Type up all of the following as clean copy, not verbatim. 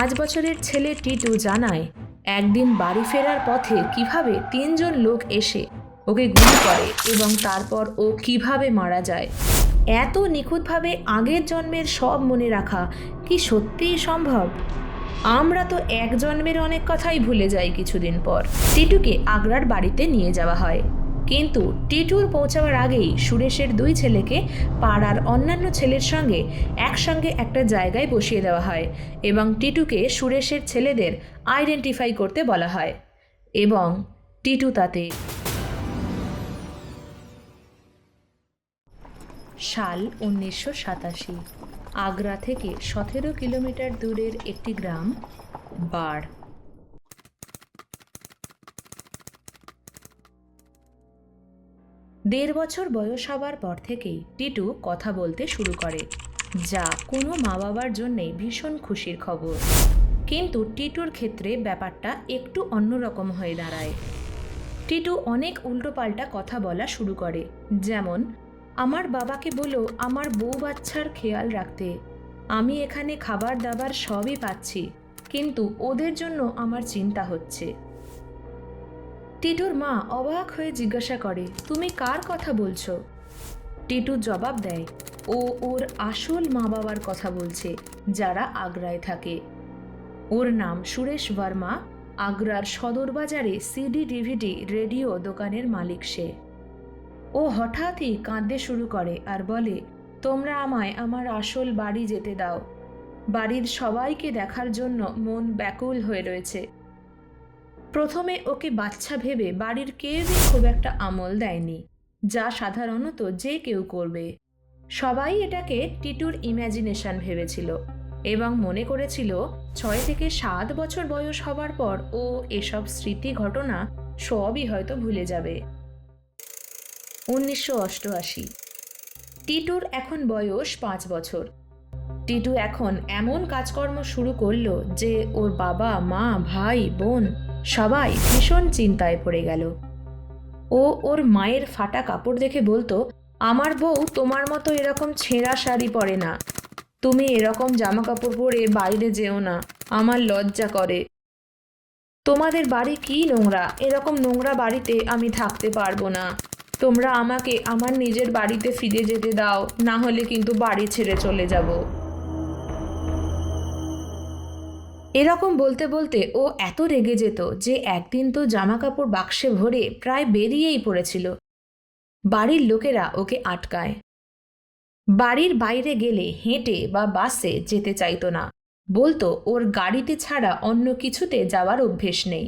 5 বছরের ছেলে টিটু জানায় একদিন বাড়ি ফেরার পথে কিভাবে 3 জন লোক এসে ওকে গুলি করে এবং তারপর ও কিভাবে মারা যায়। এত নিখুঁতভাবে আগের জন্মের সব মনে রাখা কি সত্যিই সম্ভব? আমরা তো এক জন্মের অনেক কথাই ভুলে যাই কিছুদিন পর। টিটুকে আগ্রার বাড়িতে নিয়ে যাওয়া হয়, কিন্তু টিটুর পৌঁছাবার আগেই সুরেশের 2 ছেলেকে পাড়ার অন্যান্য ছেলের সঙ্গে একসঙ্গে একটা জায়গায় বসিয়ে দেওয়া হয় এবং টিটুকে সুরেশের ছেলেদের আইডেন্টিফাই করতে বলা হয় এবং টিটু তাতে। সাল 1987। আগ্রা থেকে 17 কিলোমিটার দূরের একটি গ্রাম, বাড়। 1.5 বছর বয়স হবার পর থেকেই টিটু কথা বলতে শুরু করে, যা কোনো মা বাবার জন্যেই ভীষণ খুশির খবর। কিন্তু টিটুর ক্ষেত্রে ব্যাপারটা একটু অন্যরকম হয়ে দাঁড়ায়। টিটু অনেক উল্টোপাল্টা কথা বলা শুরু করে, যেমন, আমার বাবাকে বলো আমার বউ বাচ্চার খেয়াল রাখতে। আমি এখানে খাবার দাবার সবই পাচ্ছি, কিন্তু ওদের জন্য আমার চিন্তা হচ্ছে। টিটুর মা অবাক হয়ে জিজ্ঞাসা করে, তুমি কার কথা বলছো? টিটু জবাব দেয়, ও ওর আসল মা বাবার কথা বলছে, যারা আগ্রায় থাকে। ওর নাম সুরেশ বর্মা, আগ্রার সদর বাজারে সিডি ডিভিডি রেডিও দোকানের মালিক সে। ও হঠাৎই কাঁদতে শুরু করে আর বলে, তোমরা আমায় আমার আসল বাড়ি যেতে দাও। বাড়ির সবাইকে দেখার জন্য মন ব্যাকুল হয়ে রয়েছে। প্রথমে ওকে বাচ্চা ভেবে বাড়ির কেউই খুব একটা আমল দেয়নি, যা সাধারণত যে কেউ করবে। সবাই এটাকে টিটুর ইম্যাজিনেশন ভেবেছিল এবং মনে করেছিল 6 থেকে 7 বছর বয়স হবার পর ও এসব স্মৃতি ঘটনা সবই হয়তো ভুলে যাবে। 1988। টিটুর এখন বয়স 5 বছর। টিটু এখন এমন কাজকর্ম শুরু করলো যে ওর বাবা মা ভাই বোন সবাই ভীষণ চিন্তায় পড়ে গেল। ও ওর মায়ের ফাটা কাপড় দেখে বলতো, আমার বউ তোমার মতো এরকম ছেঁড়া শাড়ি পরে না। তুমি এরকম জামা কাপড় পরে বাইরে যেও না, আমার লজ্জা করে। তোমাদের বাড়ি কি নোংরা, এরকম নোংরা বাড়িতে আমি থাকতে পারবো না। তোমরা আমাকে আমার নিজের বাড়িতে ফিরে যেতে দাও, না হলে কিন্তু বাড়ি ছেড়ে চলে যাব। এরকম বলতে বলতে ও এত রেগে যেত যে একদিন তো জামা কাপড় বাক্সে ভরে প্রায় বেরিয়েই পড়েছিল। বাড়ির লোকেরা ওকে আটকায়। বাড়ির বাইরে গেলে হেঁটে বা বাসে যেতে চাইতো না, বলতো ওর গাড়িতে ছাড়া অন্য কিছুতে যাওয়ার অভ্যেস নেই।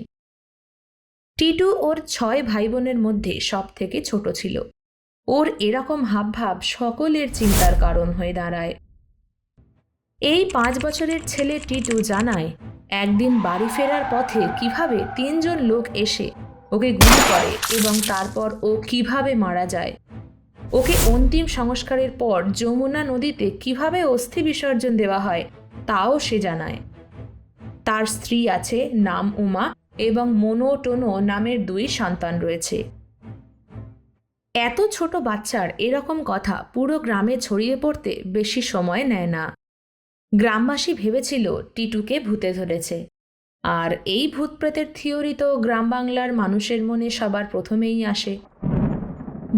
টিটু ওর 6 ভাই বোনের মধ্যে সব থেকে ছোট ছিল। ওর এরকম হাবভাব সকলের চিন্তার কারণ হয়ে দাঁড়ায়। এই 5 বছরের ছেলে টিটু জানায় একদিন বাড়ি ফেরার পথে কিভাবে 3 জন লোক এসে ওকে গুলি করে এবং তারপর ও কিভাবে মারা যায়। ওকে অন্তিম সংস্কারের পর যমুনা নদীতে কিভাবে অস্থি বিসর্জন দেওয়া হয় তাও সে জানায়। তার স্ত্রী আছে, নাম উমা, এবং মনোটোনো নামের 2 সন্তান রয়েছে। এত ছোট বাচ্চার এরকম কথা পুরো গ্রামে ছড়িয়ে পড়তে বেশি সময় নেয় না। গ্রামবাসী ভেবেছিল টিটুকে ভূতে ধরেছে, আর এই ভূত প্রেতের থিওরি তো গ্রাম বাংলার মানুষের মনে সবার প্রথমেই আসে।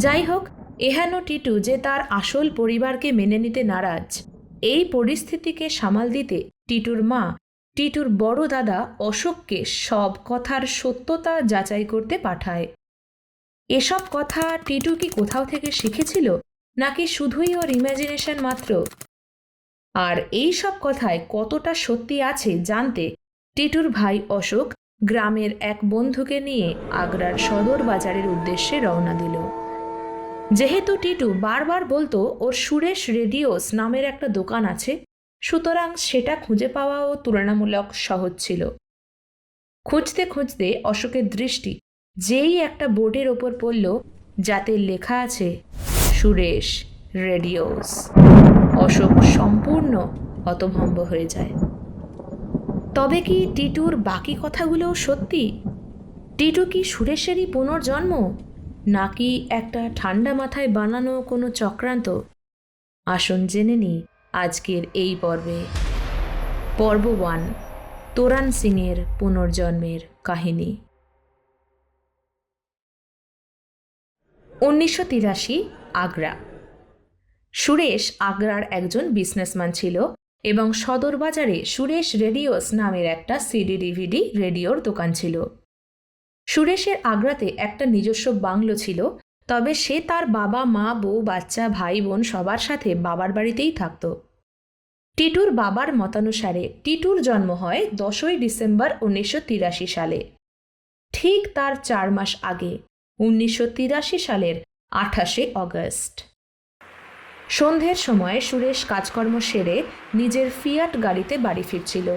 যাই হোক, এহেন টিটু যে তার আসল পরিবারকে মেনে নিতে নারাজ, এই পরিস্থিতিকে সামাল দিতে টিটুর মা টিটুর বড় দাদা অশোককে সব কথার সত্যতা যাচাই করতে পাঠায়। এসব কথা টিটু কি কোথাও থেকে শিখেছিল, নাকি শুধুই ওর ইমাজিনেশন মাত্র? আর এই সব কথায় কতটা সত্যি আছে জানতে টিটুর ভাই অশোক গ্রামের এক বন্ধুকে নিয়ে আগ্রার সদর বাজারের উদ্দেশ্যে রওনা দিল। যেহেতু টিটু বারবার বলতো ওর সুরেশ রেডিওস নামের একটা দোকান আছে, সুতরাং সেটা খুঁজে পাওয়াও তুলনামূলক সহজ ছিল। খুঁজতে খুঁজতে অশোকের দৃষ্টি যেই একটা বোর্ডের ওপর পড়ল, যাতে লেখা আছে সুরেশ রেডিওস, অশোক সম্পূর্ণ হতভম্ব হয়ে যায়। তবে কি টিটুর বাকি কথাগুলোও সত্যি? টিটু কি সুরেশেরই পুনর্জন্ম, নাকি একটা ঠান্ডা মাথায় বানানো কোনো চক্রান্ত? আসুন জেনে নিই আজকের এই পর্বে। পর্ব 1, তোরান সিংয়ের পুনর্জন্মের কাহিনী। 1983 আগ্রা। সুরেশ আগ্রার একজন বিজনেসম্যান ছিল এবং সদর বাজারে সুরেশ রেডিওস নামের একটা সিডি ডিভিডি রেডিওর দোকান ছিল। সুরেশের আগ্রাতে একটা নিজস্ব বাংলো ছিল, তবে সে তার বাবা মা বউ বাচ্চা ভাই বোন সবার সাথে বাবার বাড়িতেই থাকত। টিটুর বাবার মতানুসারে টিটুর জন্ম হয় 10ই ডিসেম্বর 1983 সালে। ঠিক তার 4 মাস আগে 1983 সালের 28শে অগস্ট। সন্ধ্যের সময় সুরেশ কাজকর্ম সেরে নিজের ফিয়াট গাড়িতে বাড়ি ফিরছিল।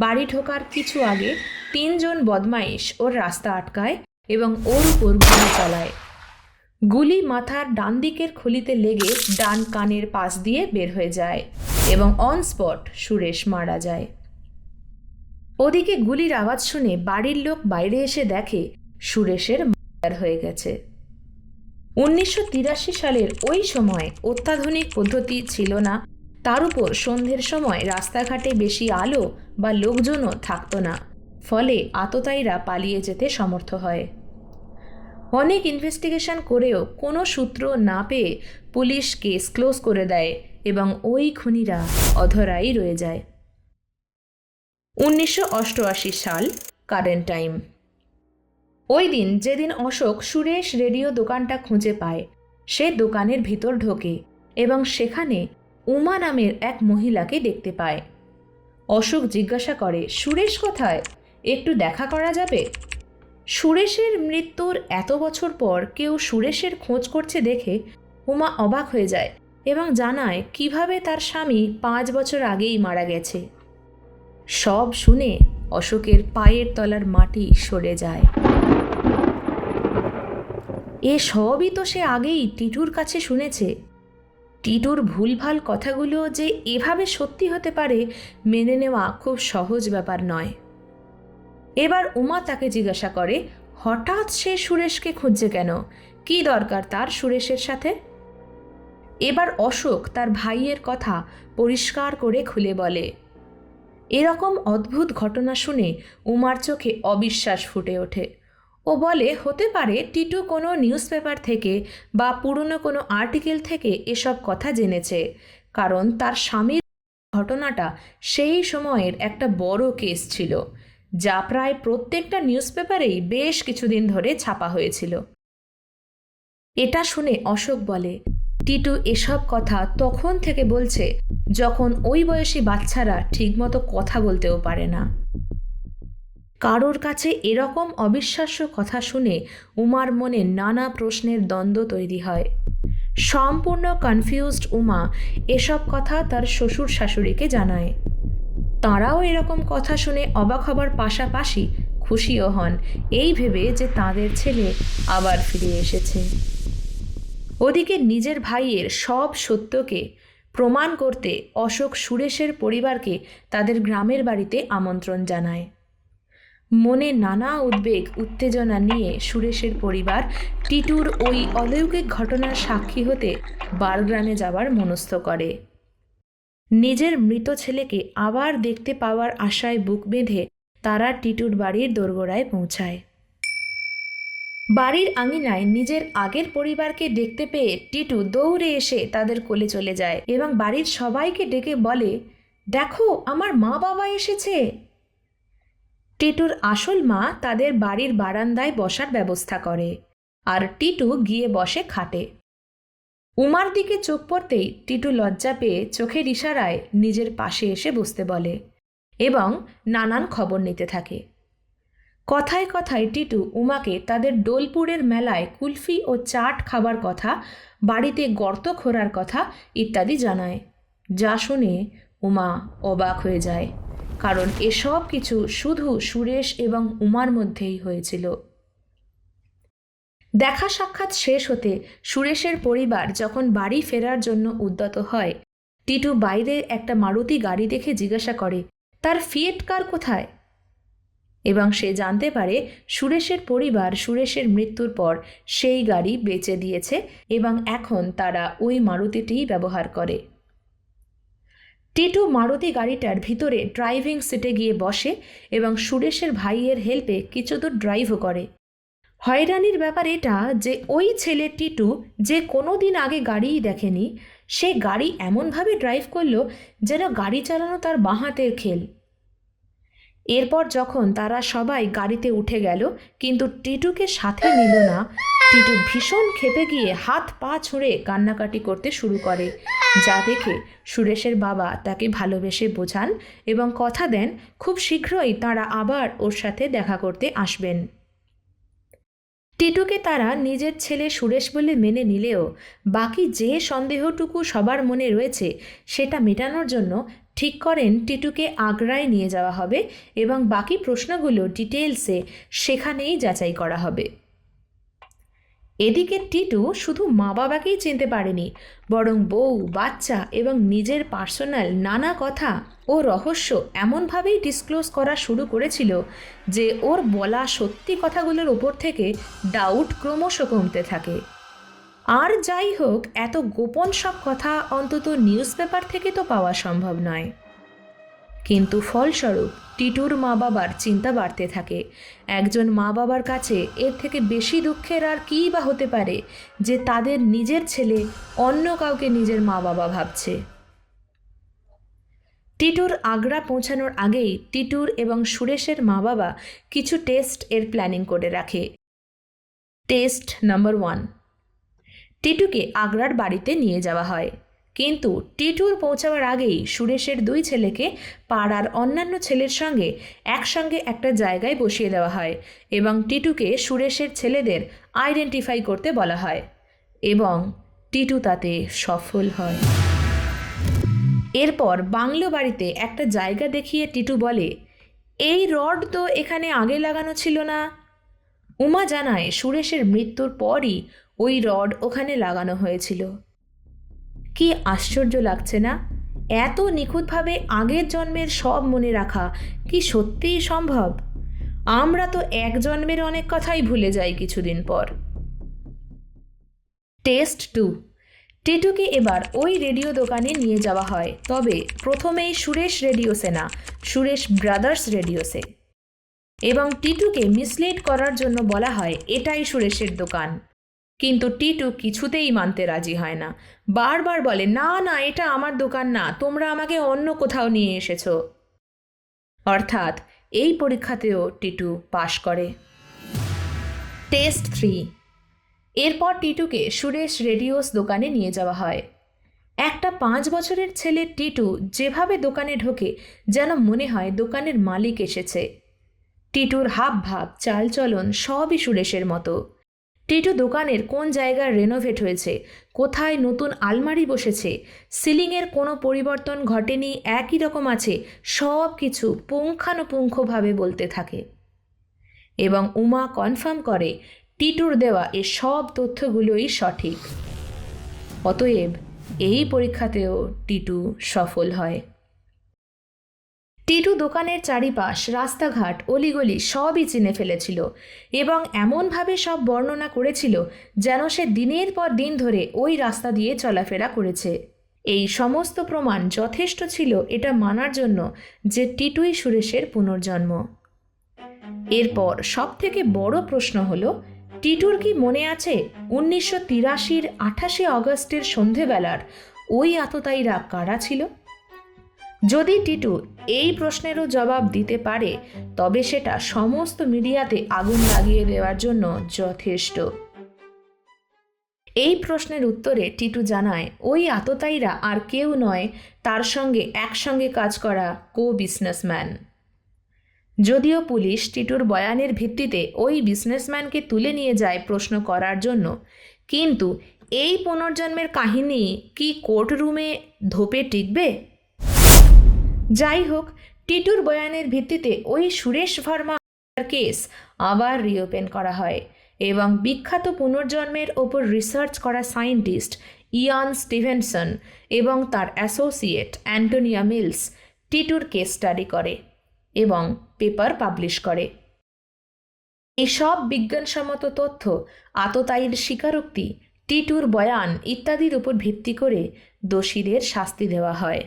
বাড়ি ঢোকার কিছু আগে 3 জন বদমাইশ ওর রাস্তা আটকায় এবং ওর উপর গুলি চালায়। গুলি মাথার ডান দিকের খুলিতে লেগে ডান কানের পাশ দিয়ে বের হয়ে যায় এবং অন স্পট সুরেশ মারা যায়। ওদিকে গুলির আওয়াজ শুনে বাড়ির লোক বাইরে এসে দেখে সুরেশের মার্ডার হয়ে গেছে। 1983 সালের ওই সময় অত্যাধুনিক পদ্ধতি ছিল না, তার উপর সন্ধ্যের সময় রাস্তাঘাটে বেশি আলো বা লোকজনও থাকতো না, ফলে আততায়ীরা পালিয়ে যেতে সমর্থ হয়। অনেক ইনভেস্টিগেশন করেও কোনো সূত্র না পেয়ে পুলিশ কেস ক্লোজ করে দেয় এবং ওই খুনিরা অধরাই রয়ে যায়। 1988 সাল, কারেন্ট টাইম। ওই দিন যেদিন অশোক সুরেশ রেডিও দোকানটা খুঁজে পায়, সে দোকানের ভিতর ঢোকে এবং সেখানে উমা নামের এক মহিলাকে দেখতে পায়। অশোক জিজ্ঞাসা করে, সুরেশ কোথায়, একটু দেখা করা যাবে? সুরেশের মৃত্যুর এত বছর পর কেউ সুরেশের খোঁজ করছে দেখে উমা অবাক হয়ে যায় এবং জানায় কিভাবে তার স্বামী 5 বছর আগেই মারা গেছে। সব শুনে অশোকের পায়ের তলার মাটি সরে যায়। এ সবই তো সে আগেই টিটুর কাছে শুনেছে। টিটুর ভুলভাল কথাগুলো যে এভাবে সত্যি হতে পারে মেনে নেওয়া খুব সহজ ব্যাপার নয়। এবার উমা তাকে জিজ্ঞাসা করে, হঠাৎ সে সুরেশকে খুঁজছে কেন, কি দরকার তার সুরেশের সাথে? এবার অশোক তার ভাইয়ের কথা পরিষ্কার করে খুলে বলে। এরকম অদ্ভুত ঘটনা শুনে উমার চোখে অবিশ্বাস ফুটে ওঠে। ও বলে, হতে পারে টিটু কোনো নিউজ পেপার থেকে বা পুরনো কোনো আর্টিকেল থেকে এসব কথা জেনেছে, কারণ তার স্বামীর ঘটনাটা সেই সময়ের একটা বড় কেস ছিল, যা প্রায় প্রত্যেকটা নিউজ পেপারেই বেশ কিছুদিন ধরে ছাপা হয়েছিল। এটা শুনে অশোক বলে, টিটু এসব কথা তখন থেকে বলছে যখন ওই বয়সী বাচ্চারা ঠিকমতো কথা বলতেও পারে না। কারোর কাছে এরকম অবিশ্বাস্য কথা শুনে উমার মনে নানা প্রশ্নের দ্বন্দ্ব তৈরি হয়। সম্পূর্ণ কনফিউজড উমা এসব কথা তার শ্বশুর শাশুড়িকে জানায়। তাঁরাও এরকম কথা শুনে অবাক হবার পাশাপাশি খুশিও হন, এই ভেবে যে তাদের ছেলে আবার ফিরে এসেছে। ওদিকে নিজের ভাইয়ের সব সত্যকে প্রমাণ করতে অশোক সুরেশের পরিবারকে তাদের গ্রামের বাড়িতে আমন্ত্রণ জানায়। মনে নানা উদ্বেগ উত্তেজনা নিয়ে সুরেশের পরিবার টিটুর ওই অলৌকিক ঘটনার সাক্ষী হতে বারগ্রামে যাবার মনস্থ করে। নিজের মৃত ছেলেকে আবার দেখতে পাওয়ার আশায় বুক বেঁধে তারা টিটুর বাড়ির দোরগোড়ায় পৌঁছায়। বাড়ির আঙিনায় নিজের আগের পরিবারকে দেখতে পেয়ে টিটু দৌড়ে এসে তাদের কোলে চলে যায় এবং বাড়ির সবাইকে ডেকে বলে, দেখো আমার মা বাবা এসেছে। টিটুর আসল মা তাদের বাড়ির বারান্দায় বসার ব্যবস্থা করে আর টিটু গিয়ে বসে খাটে। উমার দিকে চোখ পড়তেই টিটু লজ্জা পেয়ে চোখের ইশারায় নিজের পাশে এসে বসতে বলে এবং নানান খবর নিতে থাকে। কথায় কথায় টিটু উমাকে তাদের ডোলপুরের মেলায় কুলফি ও চাট খাবার কথা, বাড়িতে গর্ত খোঁড়ার কথা ইত্যাদি জানায়, যা শুনে উমা অবাক হয়ে যায়, কারণ এসব কিছু শুধু সুরেশ এবং উমার মধ্যেই হয়েছিল। দেখা সাক্ষাৎ শেষ হতে সুরেশের পরিবার যখন বাড়ি ফেরার জন্য উদ্যত হয়, টিটু বাইরে একটা মারুতি গাড়ি দেখে জিজ্ঞাসা করে, তার ফিয়েট কার কোথায়? এবং সে জানতে পারে সুরেশের পরিবার সুরেশের মৃত্যুর পর সেই গাড়ি বেচে দিয়েছে এবং এখন তারা ওই মারুতিটিই ব্যবহার করে। টিটু মারুতি গাড়িটার ভিতরে ড্রাইভিং সিটে গিয়ে বসে এবং সুরেশের ভাইয়ের হেল্পে কিছু দূর ড্রাইভও করে। হয়রানির ব্যাপার এটা যে ওই ছেলে টিটু, যে কোনো দিন আগে গাড়িই দেখেনি, সে গাড়ি এমনভাবে ড্রাইভ করলো যেন গাড়ি চালানো তার বাঁ হাতের খেল। এরপর যখন তারা সবাই গাড়িতে উঠে গেল কিন্তু টিটুকে সাথে নিল না, টিটু ভীষণ ক্ষেপে গিয়ে হাত পা ছুঁড়ে কান্নাকাটি করতে শুরু করে, যা দেখে সুরেশের বাবা তাকে ভালোবেসে বোঝান এবং কথা দেন খুব শীঘ্রই তারা আবার ওর সাথে দেখা করতে আসবেন। টিটুকে তারা নিজের ছেলে সুরেশ বলে মেনে নিলেও বাকি যে সন্দেহটুকু সবার মনে রয়েছে সেটা মেটানোর জন্য ঠিক করেন টিটুকে আগ্রায় নিয়ে যাওয়া হবে এবং বাকি প্রশ্নগুলো ডিটেলসে সেখানেই যাচাই করা হবে। এদিকে টিটু শুধু মা বাবাকেই চিনতে পারেনি, বরং বউ, বাচ্চা এবং নিজের পার্সোনাল নানা কথা ও রহস্য এমনভাবেই ডিসক্লোজ করা শুরু করেছিল যে ওর বলা সত্যি কথাগুলোর ওপর থেকে ডাউট ক্রমশ কমতে থাকে। আর যাই হোক, এত গোপন সব কথা অন্তত নিউজ পেপার থেকে তো পাওয়া সম্ভব নয়। কিন্তু ফলস্বরূপ টিটুর মা বাবার চিন্তা বাড়তে থাকে। একজন মা বাবার কাছে এর থেকে বেশি দুঃখের আর কী বা হতে পারে যে তাদের নিজের ছেলে অন্য কাউকে নিজের মা বাবা ভাবছে। টিটুর আগ্রা পৌঁছানোর আগেই টিটুর এবং সুরেশের মা বাবা কিছু টেস্ট এর প্ল্যানিং করে রাখে। টেস্ট নাম্বার 1, টিটুকে আগ্রার বাড়িতে নিয়ে যাওয়া হয়। কিন্তু টিটুর পৌঁছাবার আগেই সুরেশের 2 ছেলেকে পাড়ার অন্যান্য ছেলের সঙ্গে একসঙ্গে একটা জায়গায় বসিয়ে দেওয়া হয় এবং টিটুকে সুরেশের ছেলেদের আইডেন্টিফাই করতে বলা হয় এবং টিটু তাতে সফল হয়। এরপর বাংলো বাড়িতে একটা জায়গা দেখিয়ে টিটু বলে, এই রড তো এখানে আগে লাগানো ছিল না। উমা জানায় সুরেশের মৃত্যুর পরই ওই রড ওখানে লাগানো হয়েছিল। কি আশ্চর্য লাগছে না? এত নিখুঁতভাবে আগের জন্মের সব মনে রাখা কি সত্যিই সম্ভব? আমরা তো এক জন্মের অনেক কথাই ভুলে যাই কিছুদিন পর। টেস্ট 2, টিটুকে এবার ওই রেডিও দোকানে নিয়ে যাওয়া হয়, তবে প্রথমেই সুরেশ রেডিওসে না, সুরেশ ব্রাদার্স রেডিওসে, এবং টিটুকে মিসলিড করার জন্য বলা হয় এটাই সুরেশের দোকান। কিন্তু টিটু কিছুতেই মানতে রাজি হয় না, বারবার বলে, না না, এটা আমার দোকান না, তোমরা আমাকে অন্য কোথাও নিয়ে এসেছো। অর্থাৎ এই পরীক্ষাতেও টিটু পাশ করে। টেস্ট 3, এরপর টিটুকে সুরেশ রেডিওস দোকানে নিয়ে যাওয়া হয়। একটা 5 বছরের ছেলে টিটু যেভাবে দোকানে ঢোকে যেন মনে হয় দোকানের মালিক এসেছে। টিটুর হাব ভাব, চালচলন সবই সুরেশের মতো। টিটু দোকানের কোন জায়গায় রেনোভেট হয়েছে, কোথায় নতুন আলমারি বসেছে, সিলিংয়ের কোনো পরিবর্তন ঘটেনি, একই রকম আছে, সব কিছু পুঙ্খানুপুঙ্খভাবে বলতে থাকে এবং উমা কনফার্ম করে টিটুর দেওয়া এ সব তথ্যগুলোই সঠিক। অতএব এই পরীক্ষাতেও টিটু সফল হয়। টিটু দোকানের চারিপাশ, রাস্তাঘাট, অলিগলি সবই চিনে ফেলেছিল এবং এমনভাবে সব বর্ণনা করেছিল যেন সে দিনের পর দিন ধরে ওই রাস্তা দিয়ে চলাফেরা করেছে। এই সমস্ত প্রমাণ যথেষ্ট ছিল এটা মানার জন্য যে টিটুই সুরেশের পুনর্জন্ম। এরপর সবথেকে বড় প্রশ্ন হলো, টিটুর কি মনে আছে 1983-র 28শে অগস্টের সন্ধেবেলার ওই আততায়ীরা কারা ছিল? যদি টিটু এই প্রশ্নেরও জবাব দিতে পারে তবে সেটা সমস্ত মিডিয়াতে আগুন লাগিয়ে দেওয়ার জন্য যথেষ্ট। এই প্রশ্নের উত্তরে টিটু জানায় ওই আততায়ীরা আর কেউ নয়, তার সঙ্গে একসঙ্গে কাজ করা বিজনেসম্যান। যদিও পুলিশ টিটুর বয়ানের ভিত্তিতে ওই বিজনেসম্যানকে তুলে নিয়ে যায় প্রশ্ন করার জন্য, কিন্তু এই পুনর্জন্মের কাহিনী কি কোর্টরুমে ধোপে টিকবে? যাই হোক, টিটুর বয়ানের ভিত্তিতে ওই সুরেশ ভার্মা কেস আবার রিওপেন করা হয় এবং বিখ্যাত পুনর্জন্মের ওপর রিসার্চ করা সায়েন্টিস্ট ইয়ান স্টিভেনসন এবং তার অ্যাসোসিয়েট অ্যান্টোনিয়া মিলস টিটুর কেস স্টাডি করে এবং পেপার পাবলিশ করে। এসব বিজ্ঞানসম্মত তথ্য, আততায়ীর স্বীকারোক্তি, টিটুর বয়ান ইত্যাদির উপর ভিত্তি করে দোষীদের শাস্তি দেওয়া হয়।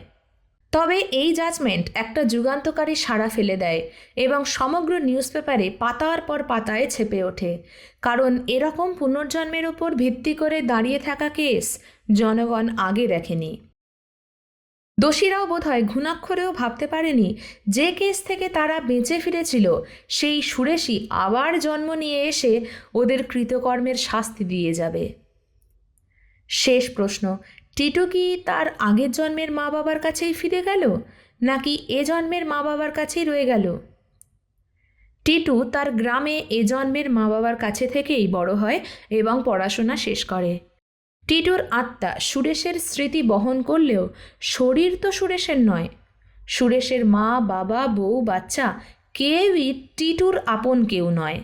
তবে এই জাজমেন্ট একটা যুগান্তকারী সাড়া ফেলে দেয় এবং সমগ্র নিউজ পেপারে পাতার পর পাতায় ছেপে ওঠে, কারণ এরকম পুনর্জন্মের ওপর ভিত্তি করে দাঁড়িয়ে থাকা কেস জনগণ আগে দেখেনি। দোষীরাও বোধহয় ঘুণাক্ষরেও ভাবতে পারেনি যে কেস থেকে তারা বেঁচে ফিরেছিল সেই সুরেশই আবার জন্ম নিয়ে এসে ওদের কৃতকর্মের শাস্তি দিয়ে যাবে। শেষ প্রশ্ন, টিটু কি তার আগের জন্মের মা বাবার কাছেই ফিরে গেল, নাকি এ জন্মের মা বাবার কাছেই রয়ে গেল? টিটু তার গ্রামে এ জন্মের মা বাবার কাছে থেকেই বড় হয় এবং পড়াশোনা শেষ করে। টিটুর আত্মা সুরেশের স্মৃতি বহন করলেও শরীর তো সুরেশের নয়। সুরেশের মা বাবা বউ বাচ্চা কেউই টিটুর আপন কেউ নয়।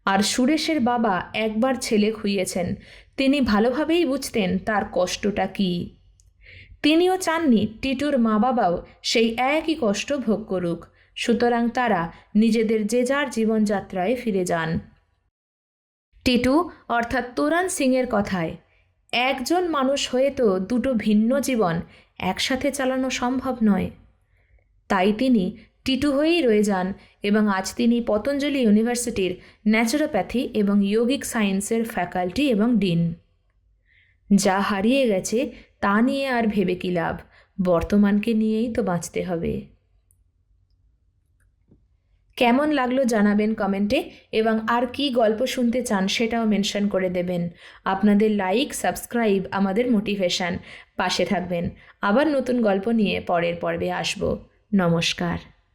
আর সুরেশের বাবা একবার ছেলে খুইয়েছেন, তিনি ভালোভাবেই বুঝতেন তার কষ্টটা কী। তিনিও চাননি টিটুর মা বাবাও সেই একই কষ্ট ভোগ করুক, সুতরাং তারা নিজেদের যে যার জীবনযাত্রায় ফিরে যান। টিটু অর্থাৎ তোরান সিংয়ের কথায়, একজন মানুষ হয়ে তো দুটো ভিন্ন জীবন একসাথে চালানো সম্ভব নয়। তাই তিনি টিটু হয়েই রয়ে যান এবং আজ তিনি পতঞ্জলি ইউনিভার্সিটির ন্যাচুরোপ্যাথি এবং ইয়োগিক সায়েন্সের ফ্যাকাল্টি এবং ডিন। যা হারিয়ে গেছে তা নিয়ে আর ভেবে কী লাভ, বর্তমানকে নিয়েই তো বাঁচতে হবে। কেমন লাগলো জানাবেন কমেন্টে, এবং আর কি গল্প শুনতে চান সেটাও মেনশন করে দেবেন। আপনাদের লাইক সাবস্ক্রাইব আমাদের মোটিভেশন। পাশে থাকবেন। আবার নতুন গল্প নিয়ে পরের পর্বে আসব। নমস্কার।